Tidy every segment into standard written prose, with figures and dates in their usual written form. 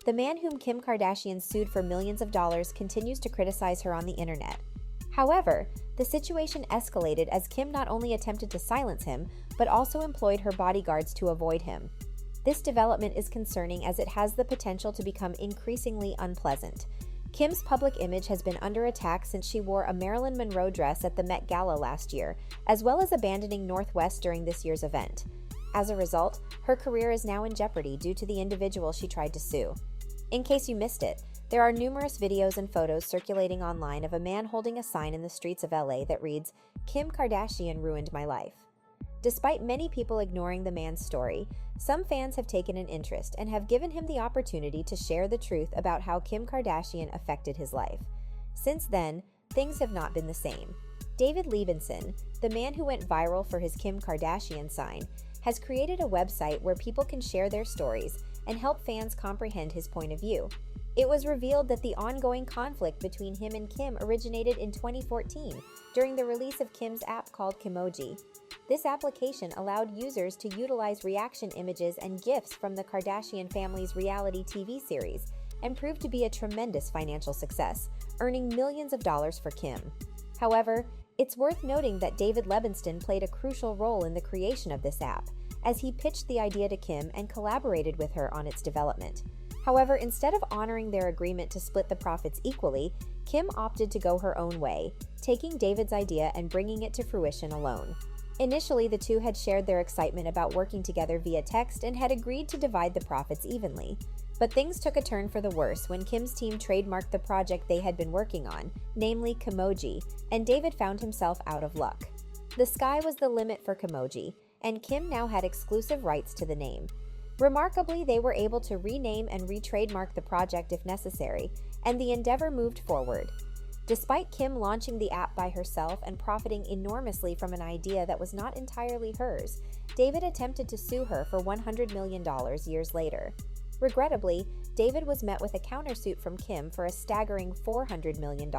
The man whom Kim Kardashian sued for millions of dollars continues to criticize her on the internet. However, the situation escalated as Kim not only attempted to silence him, but also employed her bodyguards to avoid him. This development is concerning as it has the potential to become increasingly unpleasant. Kim's public image has been under attack since she wore a Marilyn Monroe dress at the Met Gala last year, as well as abandoning Northwest during this year's event. As a result, her career is now in jeopardy due to the individual she tried to sue. In case you missed it, there are numerous videos and photos circulating online of a man holding a sign in the streets of LA that reads, "Kim Kardashian ruined my life." Despite many people ignoring the man's story, some fans have taken an interest and have given him the opportunity to share the truth about how Kim Kardashian affected his life. Since then, things have not been the same. David Levinson, the man who went viral for his Kim Kardashian sign, has created a website where people can share their stories and help fans comprehend his point of view. It was revealed that the ongoing conflict between him and Kim originated in 2014 during the release of Kim's app called Kimoji. This application allowed users to utilize reaction images and GIFs from the Kardashian family's reality TV series and proved to be a tremendous financial success, earning millions of dollars for Kim. However, it's worth noting that David Levinson played a crucial role in the creation of this app, as he pitched the idea to Kim and collaborated with her on its development. However, instead of honoring their agreement to split the profits equally, Kim opted to go her own way, taking David's idea and bringing it to fruition alone. Initially, the two had shared their excitement about working together via text and had agreed to divide the profits evenly. But things took a turn for the worse when Kim's team trademarked the project they had been working on, namely Kimoji, and David found himself out of luck. The sky was the limit for Kimoji, and Kim now had exclusive rights to the name. Remarkably, they were able to rename and re-trademark the project if necessary, and the endeavor moved forward. Despite Kim launching the app by herself and profiting enormously from an idea that was not entirely hers, David attempted to sue her for $100 million years later. Regrettably, David was met with a countersuit from Kim for a staggering $400 million,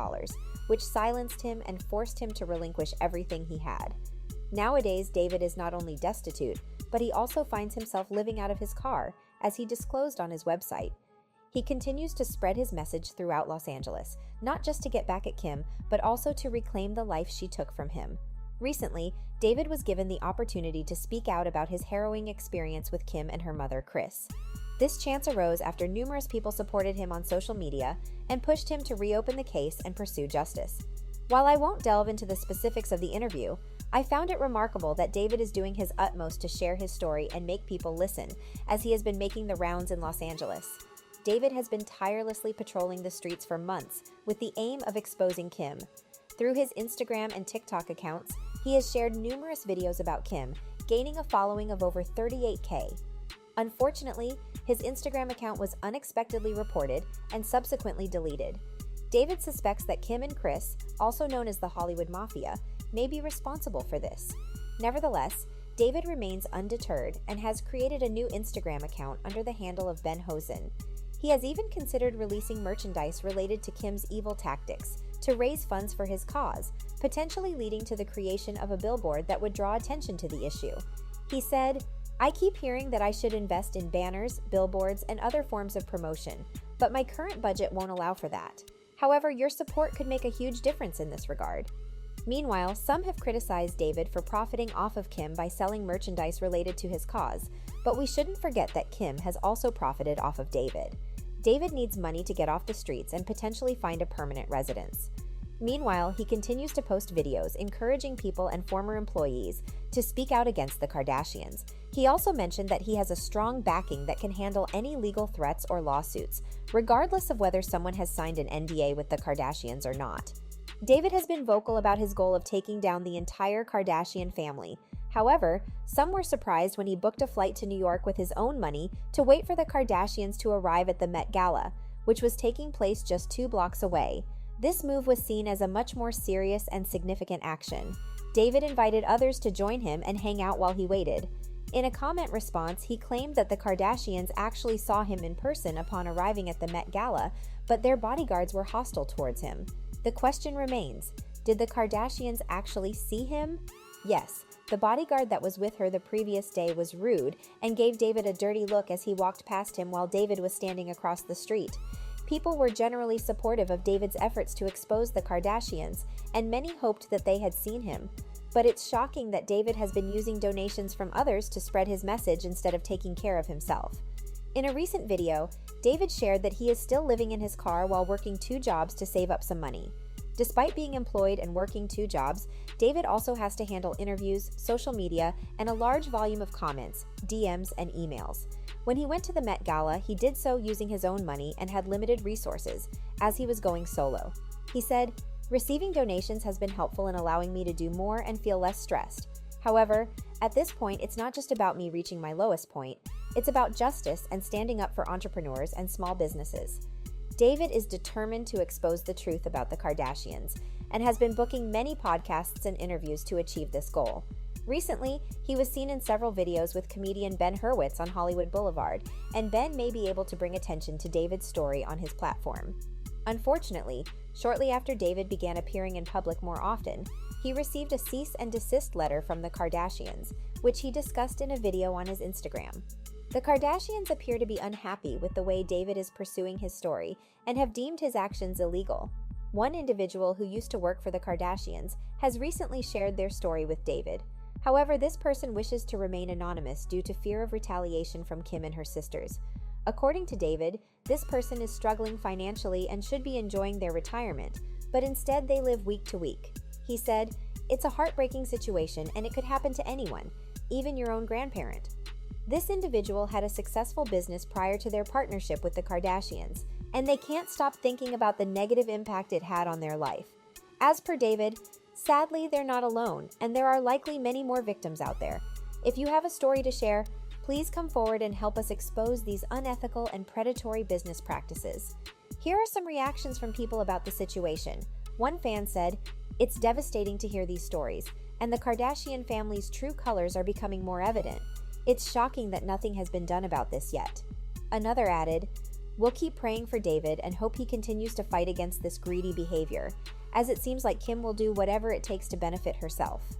which silenced him and forced him to relinquish everything he had. Nowadays, David is not only destitute, but he also finds himself living out of his car, as he disclosed on his website. He continues to spread his message throughout Los Angeles, not just to get back at Kim, but also to reclaim the life she took from him. Recently, David was given the opportunity to speak out about his harrowing experience with Kim and her mother, Kris. This chance arose after numerous people supported him on social media and pushed him to reopen the case and pursue justice. While I won't delve into the specifics of the interview, I found it remarkable that David is doing his utmost to share his story and make people listen, as he has been making the rounds in Los Angeles. David has been tirelessly patrolling the streets for months with the aim of exposing Kim. Through his Instagram and TikTok accounts, he has shared numerous videos about Kim, gaining a following of over 38K. Unfortunately, his Instagram account was unexpectedly reported and subsequently deleted. David suspects that Kim and Kris, also known as the Hollywood Mafia, may be responsible for this. Nevertheless, David remains undeterred and has created a new Instagram account under the handle of Ben Hosen. He has even considered releasing merchandise related to Kim's evil tactics to raise funds for his cause, potentially leading to the creation of a billboard that would draw attention to the issue. He said, "I keep hearing that I should invest in banners, billboards, and other forms of promotion, but my current budget won't allow for that. However, your support could make a huge difference in this regard." Meanwhile, some have criticized David for profiting off of Kim by selling merchandise related to his cause, but we shouldn't forget that Kim has also profited off of David. David needs money to get off the streets and potentially find a permanent residence. Meanwhile, he continues to post videos encouraging people and former employees to speak out against the Kardashians. He also mentioned that he has a strong backing that can handle any legal threats or lawsuits, regardless of whether someone has signed an NDA with the Kardashians or not. David has been vocal about his goal of taking down the entire Kardashian family. However, some were surprised when he booked a flight to New York with his own money to wait for the Kardashians to arrive at the Met Gala, which was taking place just 2 blocks away. This move was seen as a much more serious and significant action. David invited others to join him and hang out while he waited. In a comment response, he claimed that the Kardashians actually saw him in person upon arriving at the Met Gala, but their bodyguards were hostile towards him. The question remains, did the Kardashians actually see him? Yes, the bodyguard that was with her the previous day was rude and gave David a dirty look as he walked past him while David was standing across the street. People were generally supportive of David's efforts to expose the Kardashians, and many hoped that they had seen him. But it's shocking that David has been using donations from others to spread his message instead of taking care of himself. In a recent video, David shared that he is still living in his car while working 2 jobs to save up some money. Despite being employed and working 2 jobs, David also has to handle interviews, social media, and a large volume of comments, DMs, and emails. When he went to the Met Gala, he did so using his own money and had limited resources, as he was going solo. He said, "Receiving donations has been helpful in allowing me to do more and feel less stressed. However, at this point, it's not just about me reaching my lowest point. It's about justice and standing up for entrepreneurs and small businesses." David is determined to expose the truth about the Kardashians and has been booking many podcasts and interviews to achieve this goal. Recently, he was seen in several videos with comedian Ben Hurwitz on Hollywood Boulevard, and Ben may be able to bring attention to David's story on his platform. Unfortunately, shortly after David began appearing in public more often, he received a cease and desist letter from the Kardashians, which he discussed in a video on his Instagram. The Kardashians appear to be unhappy with the way David is pursuing his story and have deemed his actions illegal. One individual who used to work for the Kardashians has recently shared their story with David. However, this person wishes to remain anonymous due to fear of retaliation from Kim and her sisters. According to David, this person is struggling financially and should be enjoying their retirement, but instead they live week to week. He said, "It's a heartbreaking situation and it could happen to anyone, even your own grandparent." This individual had a successful business prior to their partnership with the Kardashians, and they can't stop thinking about the negative impact it had on their life. As per David, sadly, they're not alone, and there are likely many more victims out there. If you have a story to share, please come forward and help us expose these unethical and predatory business practices. Here are some reactions from people about the situation. One fan said, "It's devastating to hear these stories, and the Kardashian family's true colors are becoming more evident. It's shocking that nothing has been done about this yet." Another added, "We'll keep praying for David and hope he continues to fight against this greedy behavior, as it seems like Kim will do whatever it takes to benefit herself."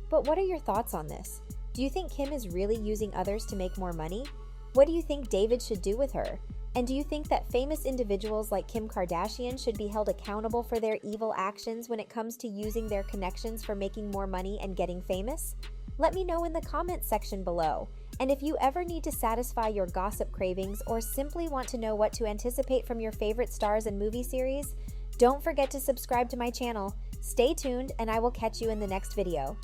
But what are your thoughts on this? Do you think Kim is really using others to make more money? What do you think David should do with her? And do you think that famous individuals like Kim Kardashian should be held accountable for their evil actions when it comes to using their connections for making more money and getting famous? Let me know in the comments section below. And if you ever need to satisfy your gossip cravings or simply want to know what to anticipate from your favorite stars and movie series, don't forget to subscribe to my channel. Stay tuned and I will catch you in the next video.